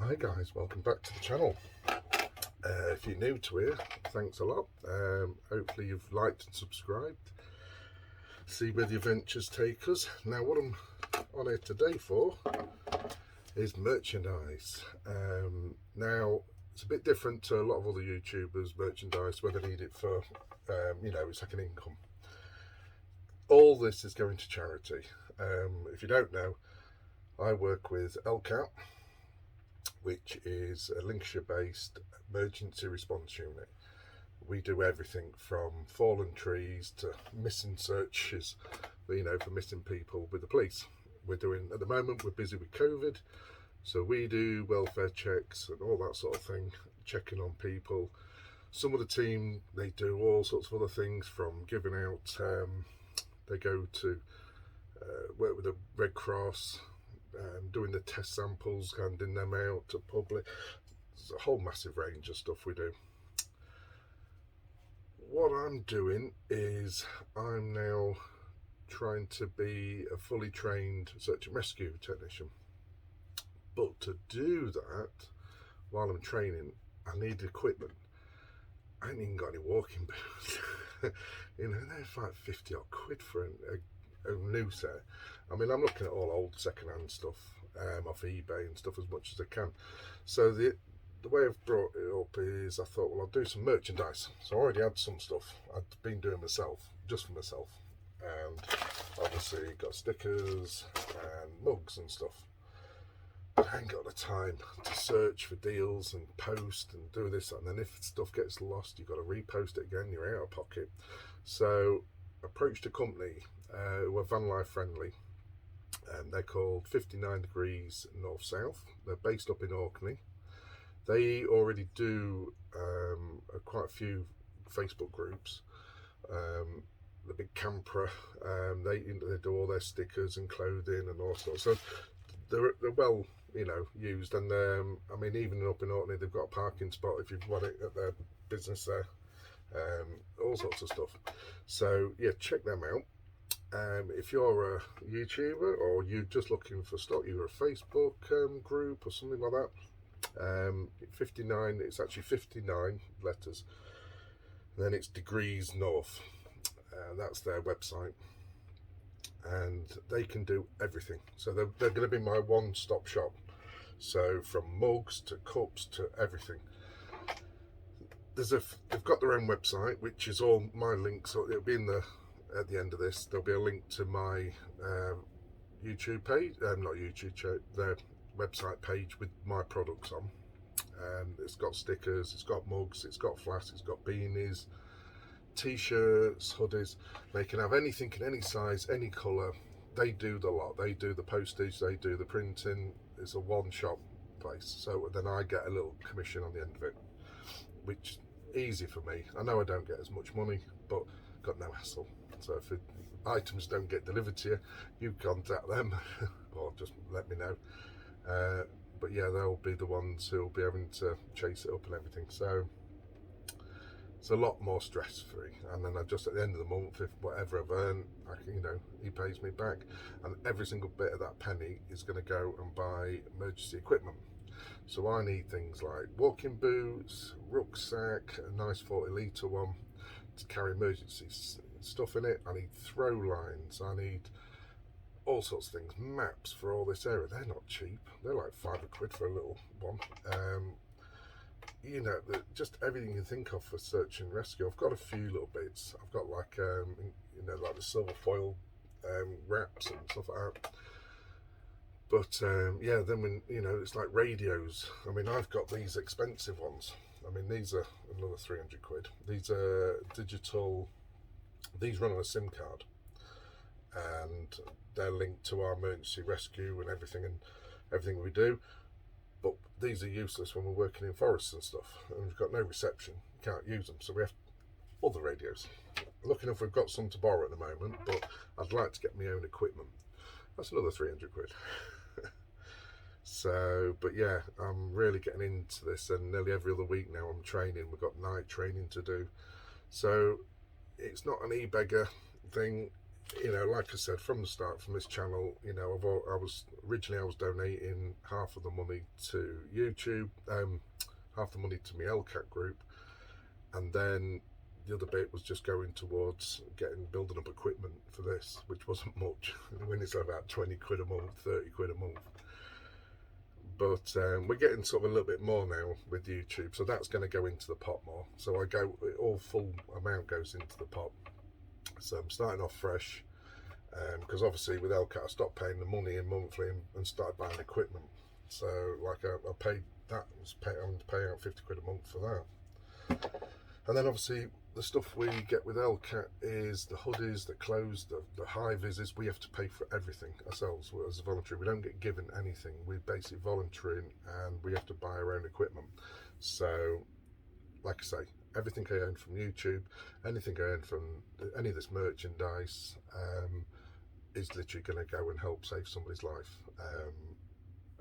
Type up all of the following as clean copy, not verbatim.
Hi guys, welcome back to the channel. If you're new to here, thanks a lot. Hopefully you've liked and subscribed. See where the adventures take us. Now what I'm on here today for is merchandise. Now it's a bit different to a lot of other YouTubers' merchandise where they need it for, it's like an income. All this is going to charity. If you don't know, I work with LCAP, which is a Lincolnshire-based emergency response unit. We do everything from fallen trees to missing searches, for missing people with the police. We're doing, at the moment, we're busy with COVID, so we do welfare checks and all that sort of thing, checking on people. Some of the team, they do all sorts of other things, from giving out, they go to work with the Red Cross, doing the test samples, handing them out to public. There's a whole massive range of stuff we do. What I'm doing is I'm now trying to be a fully trained search and rescue technician. But to do that, while I'm training, I need equipment. I ain't even got any walking boots. They're like 50 odd quid for a new set. I mean, I'm looking at all old second-hand stuff off eBay and stuff as much as I can. So the way I've brought it up is I thought, well, I'll do some merchandise. So I already had some stuff I'd been doing myself, just for myself, and obviously got stickers and mugs and stuff. But I ain't got the time to search for deals and post and do this, and then if stuff gets lost, you've got to repost it again, you're out of pocket. So I approached a company who are van life friendly, and they're called 59 Degrees North South. They're based up in Orkney. They already do quite a few Facebook groups. The big camper, they do all their stickers and clothing and all sorts. So they're well, used. And I mean, even up in Orkney, they've got a parking spot if you want it at their business there. All sorts of stuff. So yeah, check them out. If you're a YouTuber or you're just looking for stock, you're a Facebook group or something like that, 59, it's actually 59 letters, and then it's Degrees North, that's their website, and they can do everything. So they're going to be my one-stop shop, so from mugs to cups to everything. They've got their own website, which is all my links, so it'll be in at the end of this, there'll be a link to my YouTube page, not YouTube, their website page with my products on. It's got stickers, it's got mugs, it's got flasks, it's got beanies, t-shirts, hoodies. They can have anything in any size, any colour. They do the lot. They do the postage, they do the printing. It's a one-shop place. So then I get a little commission on the end of it, which is easy for me. I know I don't get as much money, but got no hassle. So if items don't get delivered to you, you contact them or just let me know. But yeah, they'll be the ones who'll be having to chase it up and everything. So it's a lot more stress-free. And then I just, at the end of the month, if whatever I've earned, he pays me back. And every single bit of that penny is going to go and buy emergency equipment. So I need things like walking boots, rucksack, a nice 40-litre one to carry emergency stuff in it. I need throw lines, I need all sorts of things, maps for all this area. They're not cheap, they're like £5 for a little one. Just everything you think of for search and rescue. I've got a few little bits. I've got like like the silver foil wraps and stuff like that. But yeah, then when it's like radios. I mean, I've got these expensive ones. I mean, these are another 300 quid. These are digital. These run on a SIM card, and they're linked to our emergency rescue and everything we do. But these are useless when we're working in forests and stuff, and we've got no reception. You can't use them, so we have other radios. Lucky enough, we've got some to borrow at the moment, but I'd like to get my own equipment. That's another 300 quid. So, but yeah, I'm really getting into this, and nearly every other week now I'm training. We've got night training to do. So it's not an e-beggar thing. you know, like I said from the start, from this channel, you know, I was donating half of the money to YouTube, half the money to my LCAT group, and then the other bit was just going towards building up equipment for this, which wasn't much. When it's about 20 quid a month, 30 quid a month. But we're getting sort of a little bit more now with YouTube, so that's going to go into the pot more. So all full amount goes into the pot. So I'm starting off fresh, because obviously with LCAT I stopped paying the money in monthly and started buying equipment. So like I paid that, I'm paying out 50 quid a month for that. And then obviously the stuff we get with LCAT is the hoodies, the clothes, the high vises. We have to pay for everything ourselves as a voluntary. We don't get given anything. We're basically volunteering, and we have to buy our own equipment. So like I say, everything I earn from YouTube, anything I earn from any of this merchandise, is literally going to go and help save somebody's life.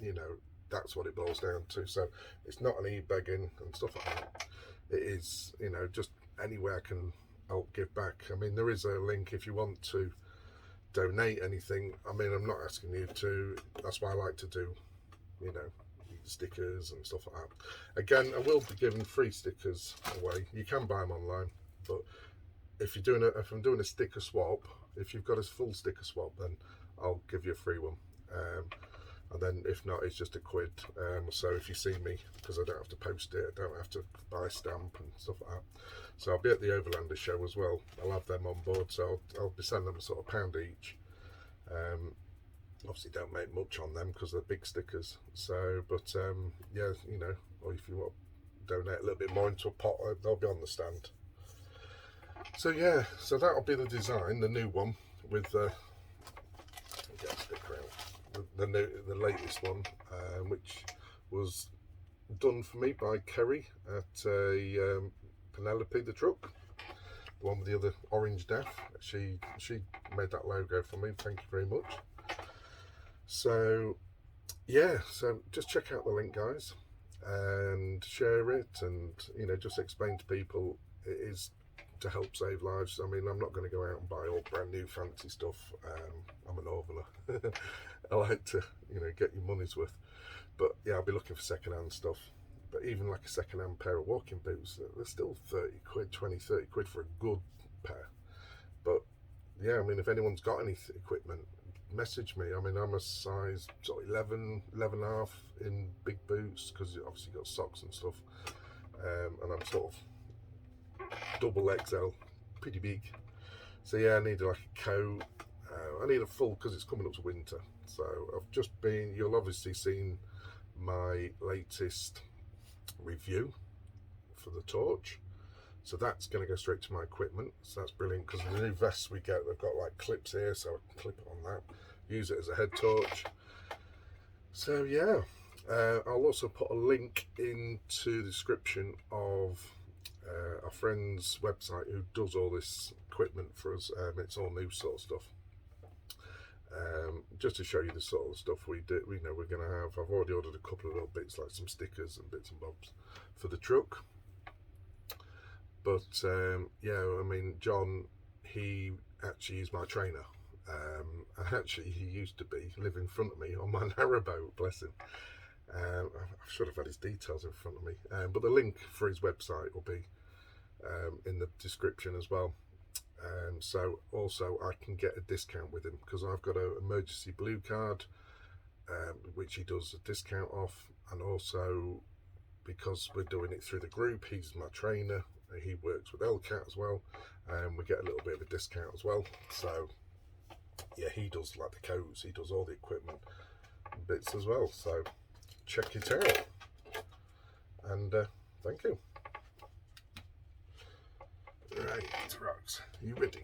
You know, that's what it boils down to. So it's not an e-begging and stuff like that. It is, you know, just anywhere I can help give back. I mean, there is a link if you want to donate anything. I mean, I'm not asking you to. That's why I like to do, you know, stickers and stuff like that. Again, I will be giving free stickers away. You can buy them online, but if I'm doing a sticker swap, if you've got a full sticker swap, then I'll give you a free one. And then if not, it's just £1. So if you see me, because I don't have to post it, I don't have to buy a stamp and stuff like that. So I'll be at the Overlander show as well. I'll have them on board, so I'll be sending them sort of £1 each. Obviously don't make much on them because they're big stickers. So, but yeah, you know, or if you want to donate a little bit more into a pot, they'll be on the stand. So yeah, so that'll be the design, the new one with the the latest one, which was done for me by Kerry at Penelope the truck, the one with the other orange daff. She made that logo for me. Thank you very much. So yeah, so just check out the link, guys, and share it, and you know, just explain to people it is to help save lives. I mean, I'm not going to go out and buy all brand new fancy stuff. I'm a northerner. I like to, you know, get your money's worth. But yeah, I'll be looking for second-hand stuff. But even like a second-hand pair of walking boots, they're still 30 quid, 20, 30 quid for a good pair. But yeah, I mean, if anyone's got any equipment, message me. I mean, I'm a size sort of 11 and a half in big boots, because you obviously got socks and stuff. And I'm sort of double XL, pretty big. So yeah, I need like a coat. I need a full, because it's coming up to winter. So I've just been, you'll obviously seen my latest review for the torch. So that's going to go straight to my equipment. So that's brilliant, because the new vests we get, they've got like clips here, so I can clip it on that, use it as a head torch. So yeah, I'll also put a link into the description of our friend's website who does all this equipment for us. It's all new sort of stuff. Just to show you the sort of stuff we do, we know we're going to have. I've already ordered a couple of little bits, like some stickers and bits and bobs for the truck. But yeah, I mean, John, he actually is my trainer. And actually, he used to live in front of me on my narrowboat, bless him. I should have had his details in front of me. But the link for his website will be in the description as well. So also I can get a discount with him, because I've got an emergency blue card, which he does a discount off, and also because we're doing it through the group, he's my trainer, he works with LCAT as well, and we get a little bit of a discount as well. So yeah, he does like the coats, he does all the equipment bits as well. So check it out, and thank you. Right, Rox, you ready?